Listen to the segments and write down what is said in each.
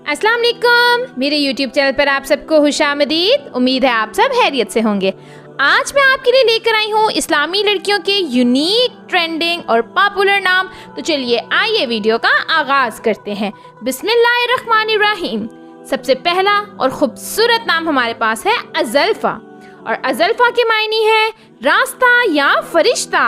अस्सलाम वालेकुम, मेरे YouTube चैनल पर आप सबको खुशामदीद। उम्मीद है आप सब खैरियत से होंगे। आज मैं आपके लिए लेकर आई हूँ इस्लामी लड़कियों के यूनिक, ट्रेंडिंग और पॉपुलर नाम। तो चलिए आइए वीडियो का आगाज़ करते हैं। बिस्मिल्लाहिर्रहमानिर्रहीम। सबसे पहला और ख़ूबसूरत नाम हमारे पास है अज़ल्फ़ा, और अज़ल्फ़ा के मायने है रास्ता या फरिश्ता।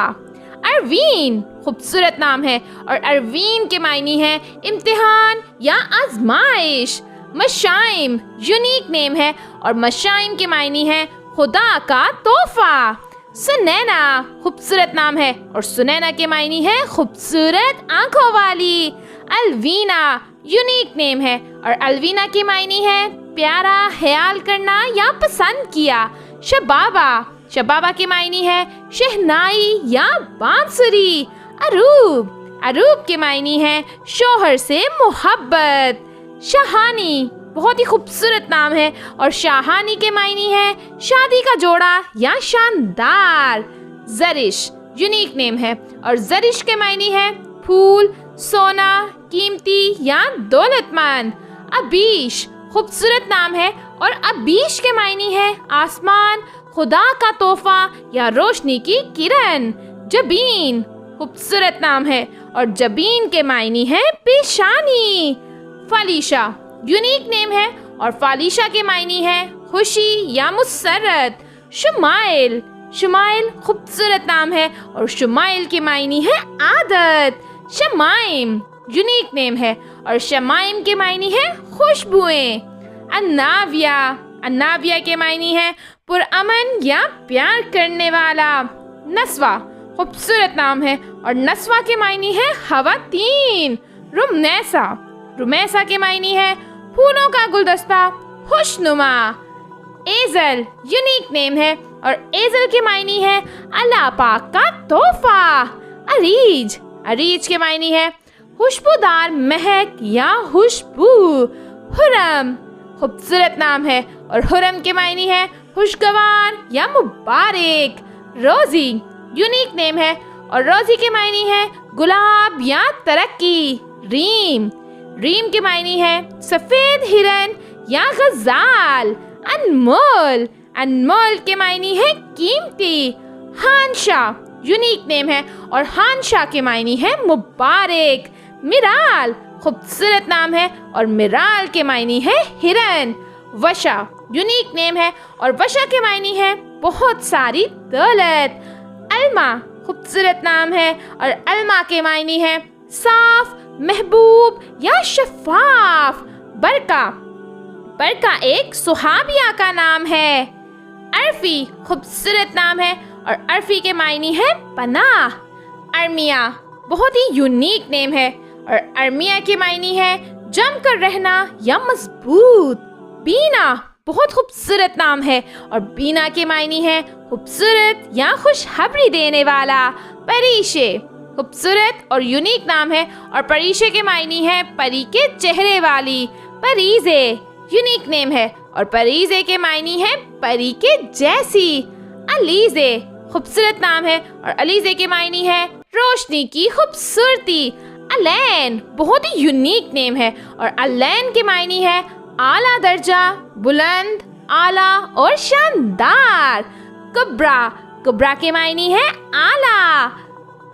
अरवीन खूबसूरत नाम है, और अरवीन के मायने है इम्तिहान या आजमाइश। मशाइम यूनिक नेम है, और मशाइम के मायने है खुदा का तोहफा। सुनैना खूबसूरत नाम है, और सुनैना के मायने है खूबसूरत आंखों वाली। अलवीना यूनिक नेम है, और अलवीना के मायने है प्यारा ख्याल करना या पसंद किया। शबाबा, शबाबा के मायने है शहनाई या बांसुरी। अरूब, अरूब के मायने है शोहर से मोहब्बत। शाहानी बहुत ही खूबसूरत नाम है, और शाहानी के मायने है शादी का जोड़ा या शानदार। जरिश यूनिक नेम है, और जरिश के मायने है फूल, सोना, कीमती या दौलतमंद। अबीश खूबसूरत नाम है, और अबीश के मायने है आसमान, खुदा का तोहफा या रोशनी की किरण। जबीन खूबसूरत नाम है, और जबीन के मायने है पेशानी। फालिशा यूनिक नेम है, और फालिशा के मायने है खुशी या मुसर्रत। शुमाइल, शुमाइल खूबसूरत नाम है, और शुमाइल के मायने है आदत। शमाइम यूनिक नेम है, और शमाइम के मायने है खुशबुएं। अन्नाविया, अन्नाविया के मायने है पुरअमन या प्यार करने वाला। नस्वा खूबसूरत नाम है, और नस्वा के मायने है खवातीन। रुमनैसा, रुमैसा के मायने है फूलों का गुलदस्ता, खुशनुमा। एजल यूनिक नेम है, और एजल के मायने है अल्लाह पाक का तोहफा। अरीज, अरीज के मायने है खुशबूदार महक या खुशबू। हुरम खूबसूरत नाम है, और हुरम के मायने है खुशगवार या मुबारक। रोजी यूनिक नेम है, और रोजी के मायने है गुलाब या तरक्की। रीम, रीम के मायने है सफ़ेद हिरन या गज़ाल। अनमोल, अनमोल के मायने है कीमती। हानशा यूनिक नेम है, और हानशा के मायने है मुबारक। मिराल खूबसूरत नाम है, और मिराल के मायने है हिरन। वशा यूनिक नेम है, और वशा के मायने है बहुत सारी दौलत। अलमा खूबसूरत नाम है, और अलमा के मायने है साफ, महबूब या शफाफ। बरका, बरका एक सुहाबिया का नाम है। अरफी खूबसूरत नाम है, और अरफी के मायने है पनाह। अरमिया बहुत ही यूनिक नेम है, और अरमिया के मायने है जमकर रहना या मजबूत। बीना बहुत खूबसूरत नाम है, और बीना के मायने है खूबसूरत या खुशखबरी देने वाला। परीशे खूबसूरत और यूनिक नाम है, और परीशे के मायने है परी के चेहरे वाली। परीजे यूनिक नेम है, और परीजे के मायने है परी के जैसी। अलीजे खूबसूरत नाम है, और अलीजे के मायने है रोशनी की खूबसूरती। अलैन बहुत ही यूनिक नेम है, और अलैन के मायने है आला दर्जा, बुलंद, आला और शानदार। कुब्रा, कुब्रा के मायने है आला।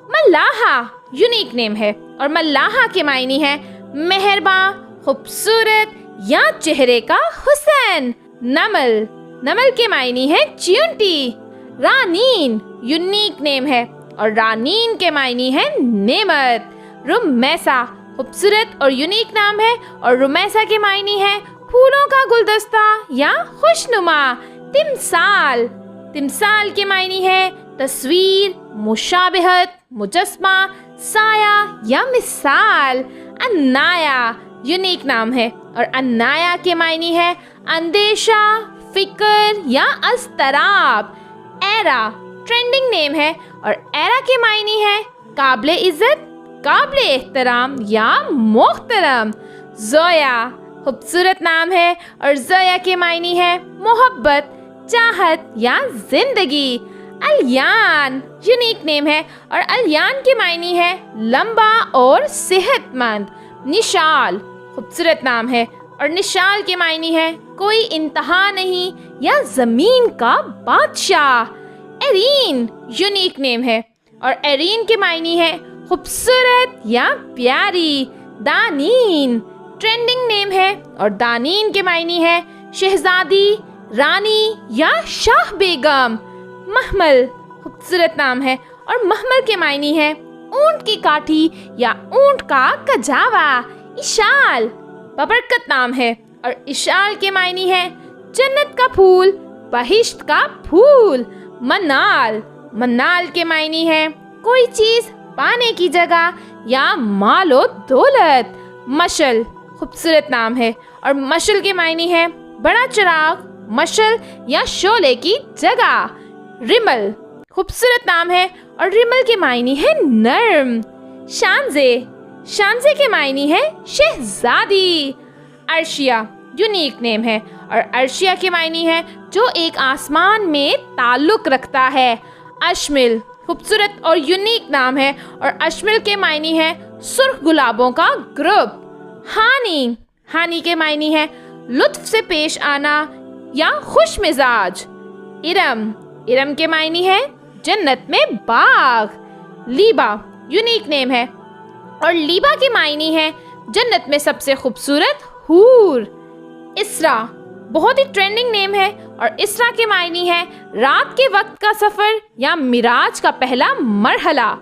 मल्लाहा यूनिक नेम है, और मल्लाहा के मायने है मेहरबान, खूबसूरत या चेहरे का हुस्न। नमल, नमल के मायने है चींटी। रानीन यूनिक नेम है, और रानीन के मायने है नेमत। रुमैसा खूबसूरत और यूनिक नाम है, और रुमैसा के मायने है फूलों का गुलदस्ता या खुशनुमा। तिमसाल, तिमसाल के मायने है तस्वीर, मुशाबहत, मुजस्मा, साया या मिसाल। अन्नाया यूनिक नाम है, और अन्नाया के मायने है अंदेशा, फिक्र या अस्तराब। एरा ट्रेंडिंग नेम है, और एरा के मायने है काबिले इज्जत, काबिले एहतराम या मोहतरम। जोया खूबसूरत नाम है, और जोया के मायने है मोहब्बत, चाहत या जिंदगी। अलियान यूनिक नेम है, और अलियान के मायने है लंबा और सेहतमंद। निशाल खूबसूरत नाम है, اور نشال کے معنی ہے کوئی انتہا نہیں یا زمین کا بادشاہ۔ ایرین یونیک نیم ہے اور ایرین کے معنی ہے خوبصورت یا پیاری۔ دانین ٹرینڈنگ نیم ہے اور دانین کے معنی ہے شہزادی، رانی یا شاہ بیگم۔ محمل خوبصورت نام ہے اور محمل کے معنی ہے اونٹ کی کاٹھی یا اونٹ کا کجاوا۔ اشال ببرکت نام ہے اور اشال کے معنی ہے جنت کا پھول، بہشت کا پھول۔ منال منال کے معنی ہے کوئی چیز پانے کی جگہ یا مال و دولت۔ مشل خوبصورت نام ہے اور مشل کے معنی ہے بڑا چراغ، مشل یا شعلے کی جگہ۔ رمل خوبصورت نام ہے اور رمل کے معنی ہے نرم۔ شانزے شانزے کے معنی ہے شہزادی۔ عرشیہ یونیک نیم ہے اور عرشیہ کے معنی ہے جو ایک آسمان میں تعلق رکھتا ہے۔ اشمل خوبصورت اور یونیک نام ہے اور اشمل کے معنی ہے سرخ گلابوں کا گروپ۔ ہانی ہانی کے معنی ہے لطف سے پیش آنا یا خوش مزاج۔ ارم ارم کے معنی ہے جنت میں باغ۔ لیبا یونیک نیم ہے اور لیبا کے معنی ہے جنت میں سب سے خوبصورت حور۔ اسرا بہت ہی ٹرینڈنگ نیم ہے اور اسرا کے معنی ہے رات کے وقت کا سفر یا معراج کا پہلا مرحلہ۔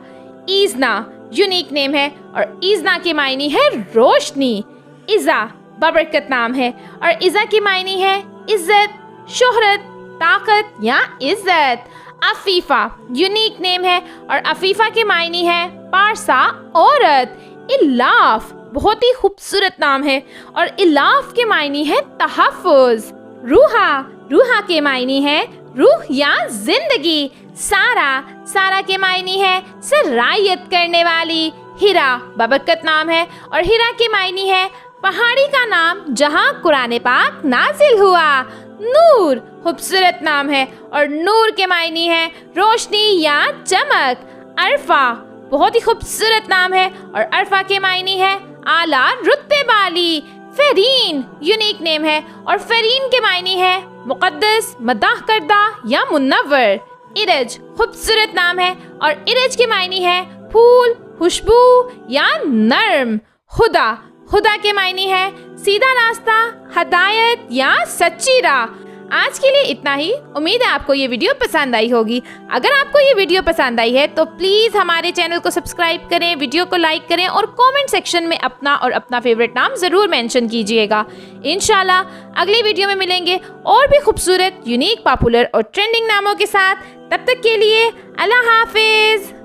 ایزنا یونیک نیم ہے اور ایزنا کے معنی ہے روشنی۔ عزا ببرکت نام ہے اور عزا کے معنی ہے عزت، شہرت، طاقت یا عزت۔ عفیفہ یونیک نیم ہے اور عفیفہ کے معنی ہے پارسا عورت۔ الاف بہت ہی خوبصورت نام ہے اور الاف کے معنی ہے تحفظ۔ روحا روحا کے معنی ہے روح یا زندگی۔ سارا سارا کے معنی ہے سرایت کرنے والی۔ ہیرا ببرکت نام ہے اور ہیرا کے معنی ہے پہاڑی کا نام جہاں قرآن پاک نازل ہوا۔ نور خوبصورت نام ہے اور نور کے معنی ہے روشنی یا چمک۔ عرفہ بہت ہی خوبصورت نام ہے اور عرفہ کے معنی ہے اعلیٰ رتبے والی۔ فیرین یونیک نیم ہے اور فیرین کے معنی ہے مقدس، مداح کردہ یا منور۔ ارج خوبصورت نام ہے اور ارج کے معنی ہے پھول، خوشبو یا نرم۔ خدا خدا کے معنی ہے سیدھا راستہ، ہدایت یا سچی راہ۔ آج کے لیے اتنا ہی۔ امید ہے آپ کو یہ ویڈیو پسند آئی ہوگی۔ اگر آپ کو یہ ویڈیو پسند آئی ہے تو پلیز ہمارے چینل کو سبسکرائب کریں، ویڈیو کو لائک کریں اور کومنٹ سیکشن میں اپنا فیوریٹ نام ضرور مینشن کیجئے گا۔ انشاءاللہ اگلی ویڈیو میں ملیں گے اور بھی خوبصورت، یونیک، پاپولر اور ٹرینڈنگ ناموں کے ساتھ۔ تب تک کے لیے اللہ حافظ۔